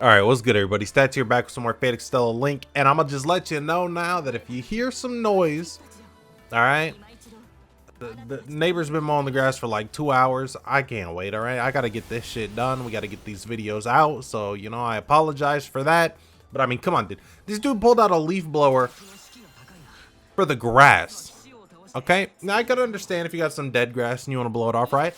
Alright, what's good everybody? Stats here, back with some more Extella Link, and I'm gonna just let you know now that if you hear some noise, alright, the neighbor's been mowing the grass for like 2 hours. I can't wait, alright? I gotta get this shit done. We gotta get these videos out, so, you know, I apologize for that. But I mean, come on, dude. This dude pulled out a leaf blower for the grass, okay? Now, I could understand if you got some dead grass and you want to blow it off, right?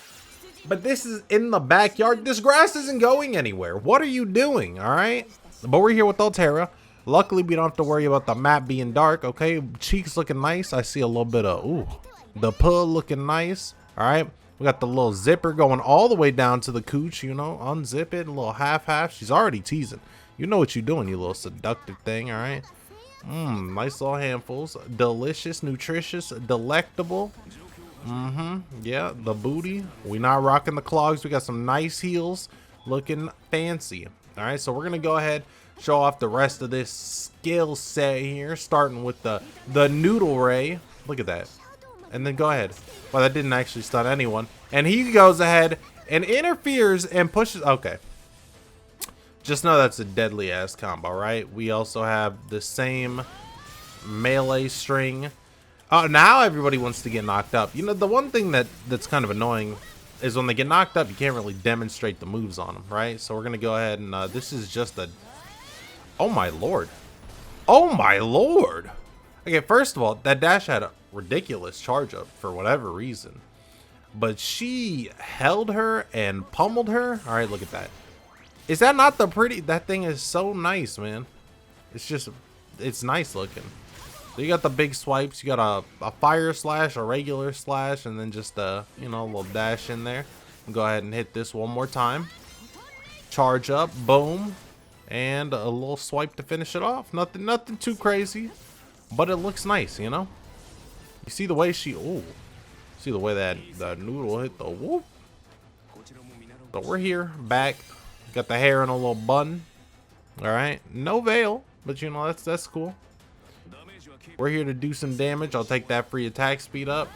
But this is in the backyard. This grass isn't going anywhere. What are you doing? All right. But we're here with Altera. Luckily, we don't have to worry about the map being dark. Okay. Cheeks looking nice. I see a little bit of, ooh, the pull looking nice. All right. We got the little zipper going all the way down to the cooch, you know, unzip it, a little half. She's already teasing. You know what you're doing, you little seductive thing. All right. Nice little handfuls. Delicious, nutritious, delectable. Yeah, the booty. We not rocking the clogs. We got some nice heels, looking fancy. All right, so we're gonna go ahead, show off the rest of this skill set here, starting with the noodle ray. Look at that, and then go ahead. Well, that didn't actually stun anyone, and he goes ahead and interferes and pushes. Okay, just know that's a deadly ass combo, right? We also have the same melee string. Oh, now everybody wants to get knocked up. You know, the one thing that's kind of annoying is when they get knocked up, you can't really demonstrate the moves on them, right? So we're going to go ahead and this is just a... Oh, my Lord. Oh, my Lord. Okay, first of all, that dash had a ridiculous charge up for whatever reason. But she held her and pummeled her. All right, look at that. Is that not the pretty... That thing is so nice, man. It's just... It's nice looking. So you got the big swipes, you got a fire slash, a regular slash, and then just a, you know, a little dash in there. Go ahead and hit this one more time. Charge up, boom, and a little swipe to finish it off. Nothing too crazy, but it looks nice, you know. You see the way she, ooh, see the way that noodle hit the whoop. So we're here, back, got the hair in a little bun. All right, no veil, but you know that's cool. We're here to do some damage. I'll take that free attack speed up.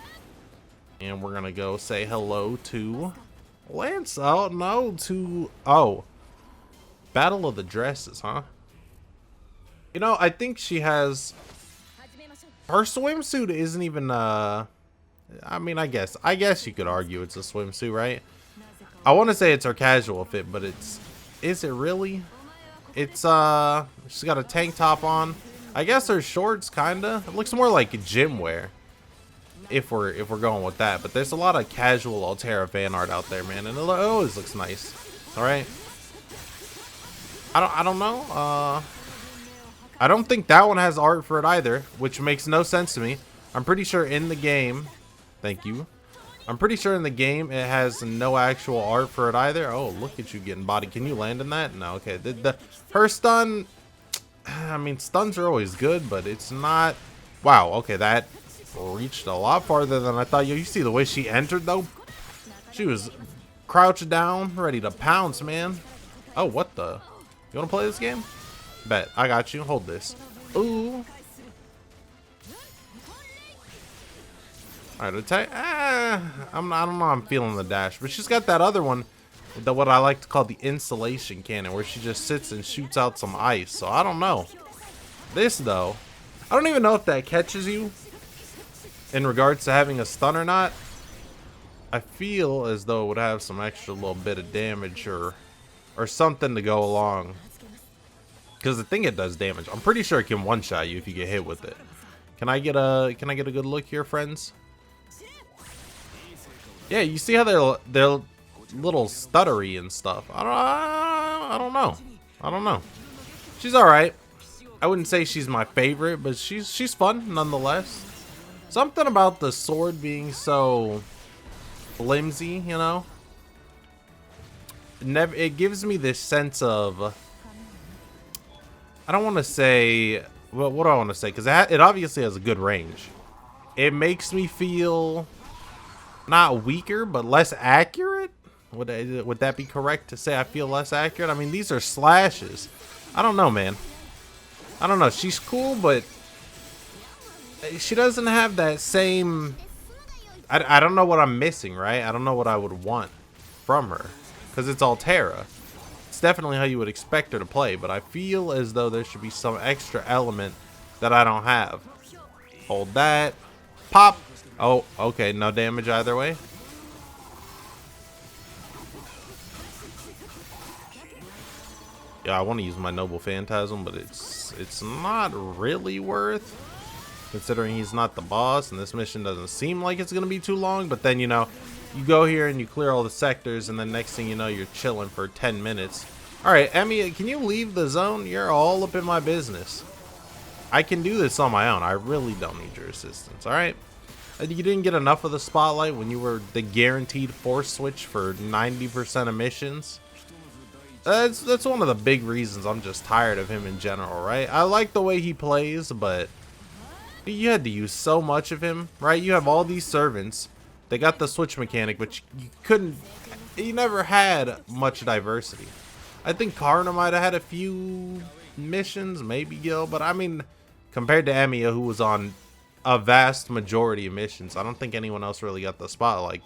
And we're going to go say hello to Lance. Oh, no, to... Oh. Battle of the Dresses, huh? You know, I think she has... Her swimsuit isn't even, I mean, I guess you could argue it's a swimsuit, right? I want to say it's her casual fit, but it's... Is it really? It's, she's got a tank top on. I guess her shorts kinda. It looks more like gym wear. If we're going with that. But there's a lot of casual Altera fan art out there, man, and it always looks nice. Alright. I don't know. I don't think that one has art for it either, which makes no sense to me. I'm pretty sure in the game, thank you. I'm pretty sure in the game it has no actual art for it either. Oh, look at you getting bodied. Can you land in that? No, okay. Her stun, I mean, stuns are always good, but it's not... Wow, okay, that reached a lot farther than I thought. You see the way she entered, though? She was crouched down, ready to pounce, man. Oh, what the... You want to play this game? Bet. I got you. Hold this. Ooh. Alright, attack. I don't know. I'm feeling the dash. But she's got that other one, what I like to call the insulation cannon, where she just sits and shoots out some ice. So I don't know. This, though, I don't even know if that catches you in regards to having a stun or not. I feel as though it would have some extra little bit of damage or something to go along. Because I think it does damage. I'm pretty sure it can one-shot you if you get hit with it. Can I get a good look here, friends? Yeah, you see how they're little stuttery and stuff. I don't know. She's all right. I wouldn't say she's my favorite, but she's fun nonetheless. Something about the sword being so flimsy, you know. It gives me this sense of, I don't want to say, well, what do I want to say? Because it obviously has a good range. It makes me feel not weaker, but less accurate. Would that be correct to say I feel less accurate? I mean, these are slashes. I don't know, man. I don't know. She's cool, but she doesn't have that same... I don't know what I'm missing, right? I don't know what I would want from her. Because it's Altera. It's definitely how you would expect her to play, but I feel as though there should be some extra element that I don't have. Hold that. Pop. Oh, okay. No damage either way. Yeah, I want to use my Noble Phantasm, but it's not really worth, considering he's not the boss, and this mission doesn't seem like it's going to be too long. But then, you know, you go here and you clear all the sectors, and then next thing you know, you're chilling for 10 minutes. All right, Emmy, can you leave the zone? You're all up in my business. I can do this on my own. I really don't need your assistance, all right? You didn't get enough of the spotlight when you were the guaranteed force switch for 90% of missions. That's one of the big reasons I'm just tired of him in general, right? I like the way he plays, but you had to use so much of him, right? You have all these servants. They got the switch mechanic, but you never had much diversity. I think Karna might have had a few missions, maybe Gil, but I mean, compared to Emiya, who was on a vast majority of missions, I don't think anyone else really got the spotlight.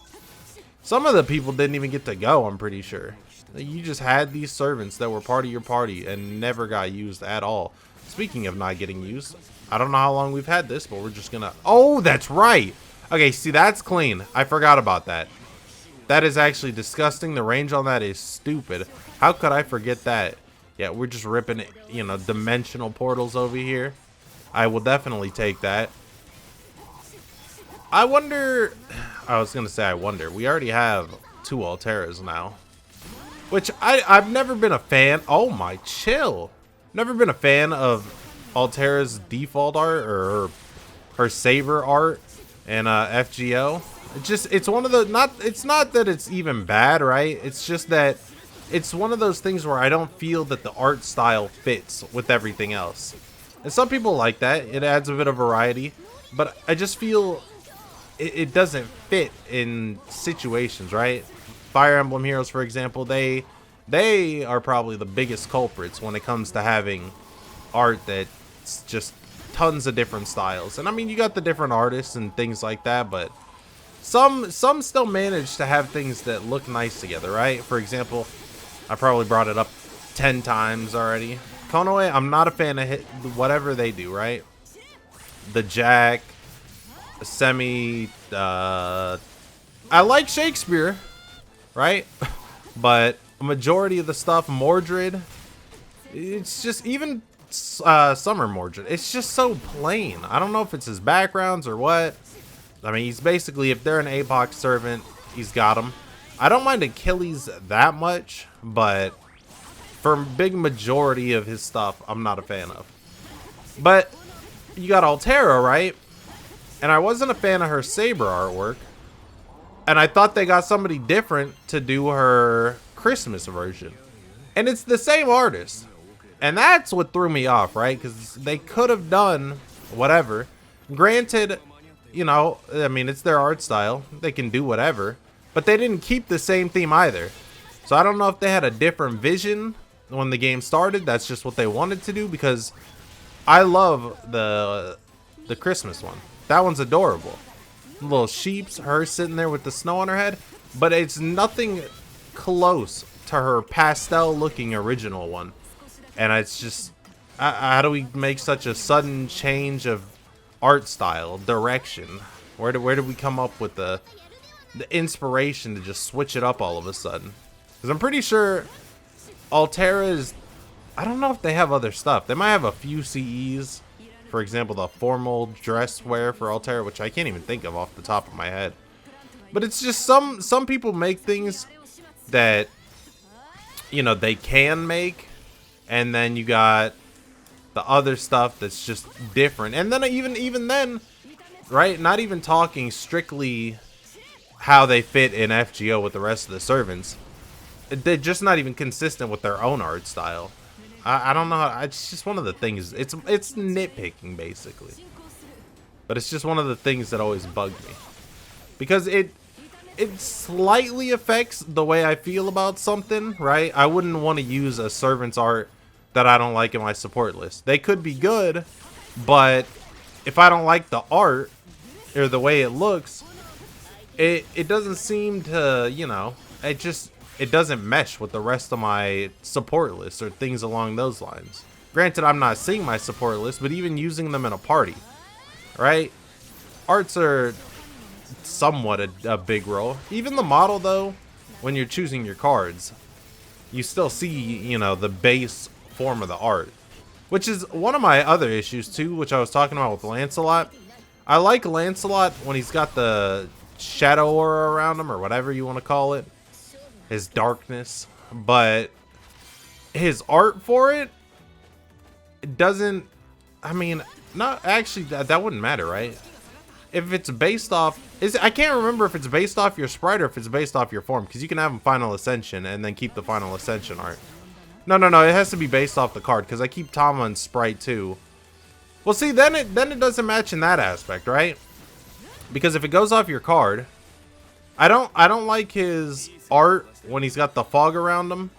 Some of the people didn't even get to go, I'm pretty sure. You just had these servants that were part of your party and never got used at all. Speaking of not getting used, I don't know how long we've had this, but we're just gonna... Oh, that's right! Okay, see, that's clean. I forgot about that. That is actually disgusting. The range on that is stupid. How could I forget that? Yeah, we're just ripping, you know, dimensional portals over here. I will definitely take that. I wonder... I was gonna say I wonder. We already have 2 Alteras now. Which I've never been a fan. Oh my, chill. Never been a fan of Altera's default art or her saber art in FGO. It's one of the it's not that it's even bad, right? It's just that it's one of those things where I don't feel that the art style fits with everything else. And some people like that. It adds a bit of variety, but I just feel it doesn't fit in situations, right? Fire Emblem Heroes, for example, they are probably the biggest culprits when it comes to having art that's just tons of different styles. And I mean, you got the different artists and things like that, but some still manage to have things that look nice together, right? For example, I probably brought it up 10 times already. Konoe, I'm not a fan of whatever they do, right? The Jack, Semi, I like Shakespeare, right? But a majority of the stuff, Mordred, it's just, even Summer Mordred, it's just so plain. I don't know if it's his backgrounds or what. I mean, he's basically, if they're an APOC servant, he's got them. I don't mind Achilles that much, but for a big majority of his stuff, I'm not a fan of. But you got Altera, right? And I wasn't a fan of her saber artwork. And I thought they got somebody different to do her Christmas version. And it's the same artist. And that's what threw me off, right? Because they could have done whatever. Granted, you know, I mean, it's their art style. They can do whatever. But they didn't keep the same theme either. So I don't know if they had a different vision when the game started. That's just what they wanted to do. Because I love the Christmas one. That one's adorable. Little sheeps, her sitting there with the snow on her head, but it's nothing close to her pastel looking original one. And it's just, how do we make such a sudden change of art style, direction? Where did we come up with the inspiration to just switch it up all of a sudden? Because I'm pretty sure Altera is, I don't know if they have other stuff. They might have a few CEs. For example, the formal dress wear for Altera, which I can't even think of off the top of my head. But it's just some people make things that, you know, they can make. And then you got the other stuff that's just different. And then even then, right, not even talking strictly how they fit in FGO with the rest of the servants. They're just not even consistent with their own art style. I don't know. It's just one of the things. It's nitpicking basically, but it's just one of the things that always bugged me because it slightly affects the way I feel about something. Right? I wouldn't want to use a servant's art that I don't like in my support list. They could be good, but if I don't like the art or the way it looks, it doesn't seem to, you know. it doesn't mesh with the rest of my support list or things along those lines. Granted, I'm not seeing my support list, but even using them in a party, right? Arts are somewhat a big role. Even the model, though, when you're choosing your cards, you still see, you know, the base form of the art. Which is one of my other issues, too, which I was talking about with Lancelot. I like Lancelot when he's got the shadow aura around him, or whatever you want to call it. His darkness. But his art for it, it doesn't... I mean, not actually, that wouldn't matter, right? If it's based off... I can't remember if it's based off your sprite or if it's based off your form. Because you can have him Final Ascension and then keep the Final Ascension art. No, it has to be based off the card, because I keep Tama and Sprite too. Well, see, then it doesn't match in that aspect, right? Because if it goes off your card, I don't like his art when he's got the fog around him,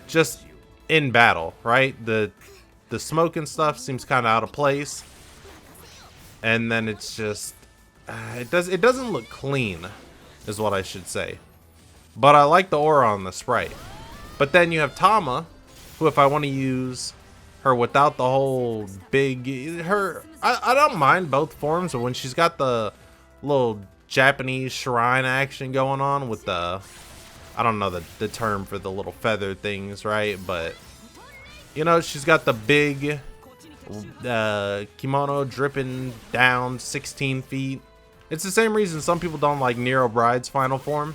just in battle, right? The smoke and stuff seems kind of out of place, and then it's just it doesn't look clean, is what I should say. But I like the aura on the Sprite. But then you have Tama, who, if I want to use her without the whole big... I don't mind both forms, but when she's got the little Japanese shrine action going on with the... I don't know the term for the little feather things, right? But, you know, she's got the big kimono dripping down 16 feet. It's the same reason some people don't like Nero Bride's final form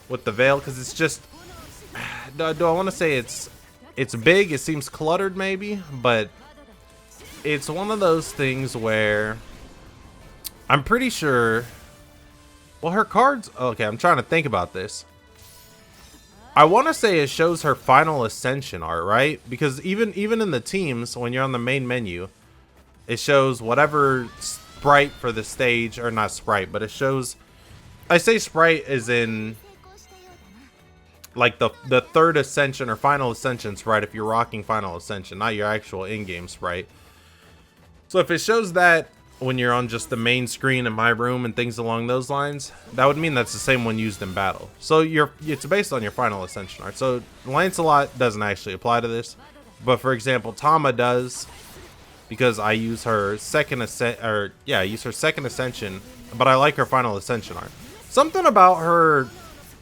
with the veil, because it's just... Do I want to say it's big? It seems cluttered, maybe, but it's one of those things where I'm pretty sure. Well, her cards. Okay, I'm trying to think about this. I want to say it shows her Final Ascension art, right? Because even in the teams, when you're on the main menu, it shows whatever sprite for the stage, or not sprite, but it shows. I say sprite as in, like, the third ascension or Final Ascension sprite if you're rocking Final Ascension, not your actual in-game sprite. So if it shows that when you're on just the main screen in my room and things along those lines, that would mean that's the same one used in battle. So it's based on your Final Ascension art. So Lancelot doesn't actually apply to this, but for example, Tama does, because I use her second ascension, but I like her Final Ascension art. Something about her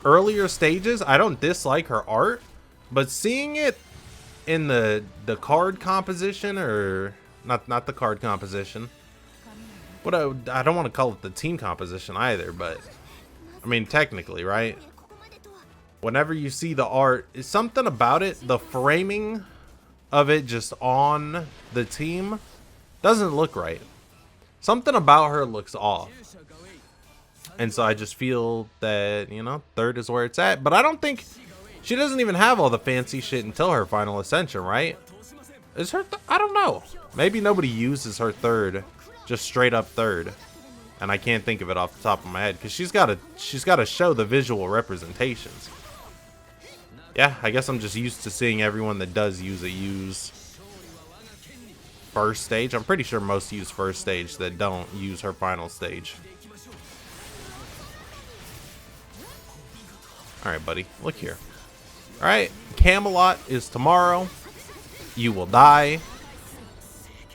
earlier stages, I don't dislike her art, but seeing it in the card composition, or not the card composition, what I don't want to call it the team composition either, but I mean technically, right? Whenever you see the art, it's something about it, the framing of it just on the team doesn't look right. Something about her looks off. And so I just feel that, you know, third is where it's at. But I don't think... She doesn't even have all the fancy shit until her Final Ascension, right? Is her... I don't know. Maybe nobody uses her third. Just straight up third. And I can't think of it off the top of my head. Because she's got to show the visual representations. Yeah, I guess I'm just used to seeing everyone that does use it use first stage. I'm pretty sure most use first stage that don't use her final stage. Alright, buddy. Look here. Alright. Camelot is tomorrow. You will die.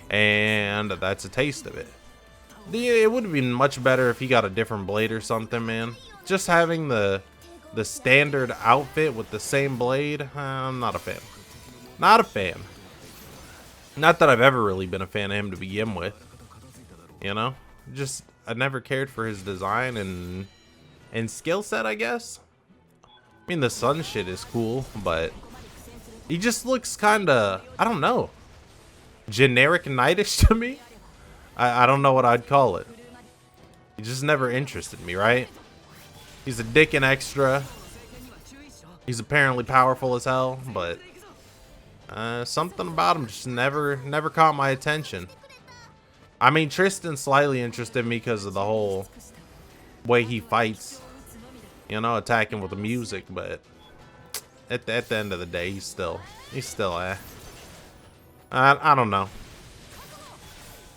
And that's a taste of it. It would have been much better if he got a different blade or something, man. Just having the standard outfit with the same blade, I'm not a fan. Not a fan. Not that I've ever really been a fan of him to begin with. You know? Just, I never cared for his design and skill set, I guess. I mean, the sun shit is cool, but he just looks kind of, I don't know, generic knightish to me. I don't know what I'd call it. He just never interested me, right? He's a dick and extra. He's apparently powerful as hell, but something about him just never caught my attention. I mean, Tristan slightly interested me because of the whole way he fights. You know, attacking with the music, but at the end of the day, he's still I don't know.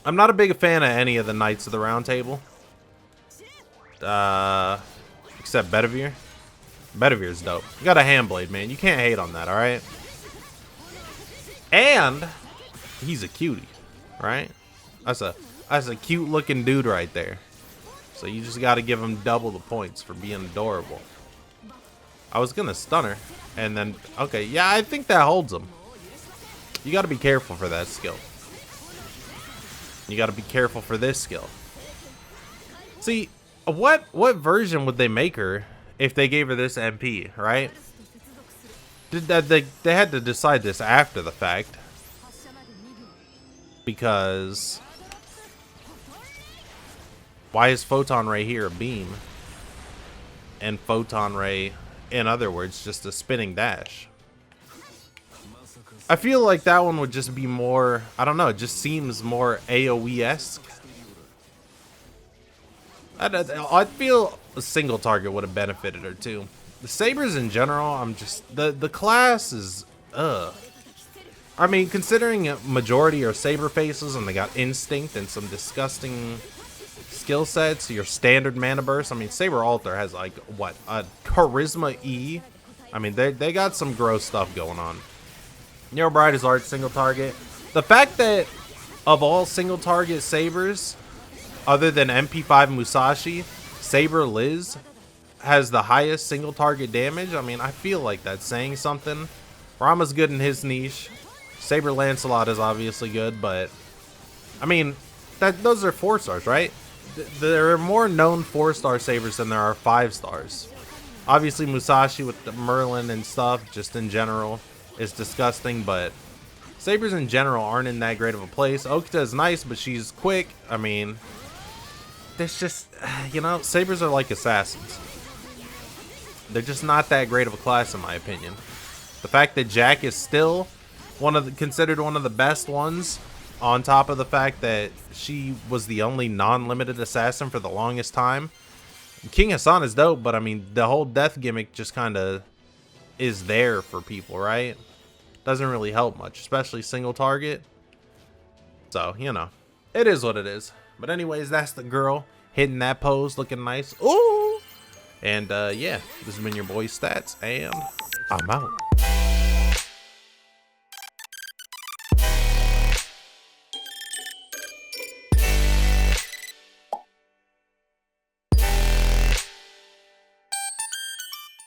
I'm not a big fan of any of the Knights of the Round Table. Except Bedivere. Bedivere's dope. You got a hand blade, man. You can't hate on that, alright? And he's a cutie, right? That's a cute looking dude right there. So you just gotta give him double the points for being adorable. I was gonna stun her, and then okay, yeah, I think that holds him. You gotta be careful for that skill. You gotta be careful for this skill. See, what version would they make her if they gave her this MP, right? They had to decide this after the fact. Because why is Photon Ray here a beam? And Photon Ray, in other words, just a spinning dash. I feel like that one would just be more, I don't know, it just seems more AoE-esque. I feel a single target would have benefited her too. The Sabers in general, I'm just, the class is, I mean, considering a majority are Saber faces and they got Instinct and some disgusting skill sets, your standard mana burst. I mean, Saber Alter has like, what, a Charisma E? I mean, they got some gross stuff going on. Nero Bride is large single target. The fact that of all single target Sabers, other than MP5 Musashi, Saber Liz has the highest single target damage. I mean, I feel like that's saying something. Rama's good in his niche. Saber Lancelot is obviously good, but I mean, those are 4 stars, right? There are more known 4-star Sabers than there are 5 stars. Obviously, Musashi with the Merlin and stuff, just in general, is disgusting, but Sabers in general aren't in that great of a place. Okita is nice, but she's quick. I mean, there's just, you know, Sabers are like assassins. They're just not that great of a class, in my opinion. The fact that Jack is still considered one of the best ones, on top of the fact that she was the only non-limited assassin for the longest time. King Hassan is dope, but I mean, the whole death gimmick just kind of is there for people, right? Doesn't really help much, especially single target. So, you know, it is what it is. But anyways, that's the girl hitting that pose, looking nice. Ooh! And yeah, this has been your boy Stats, and I'm out.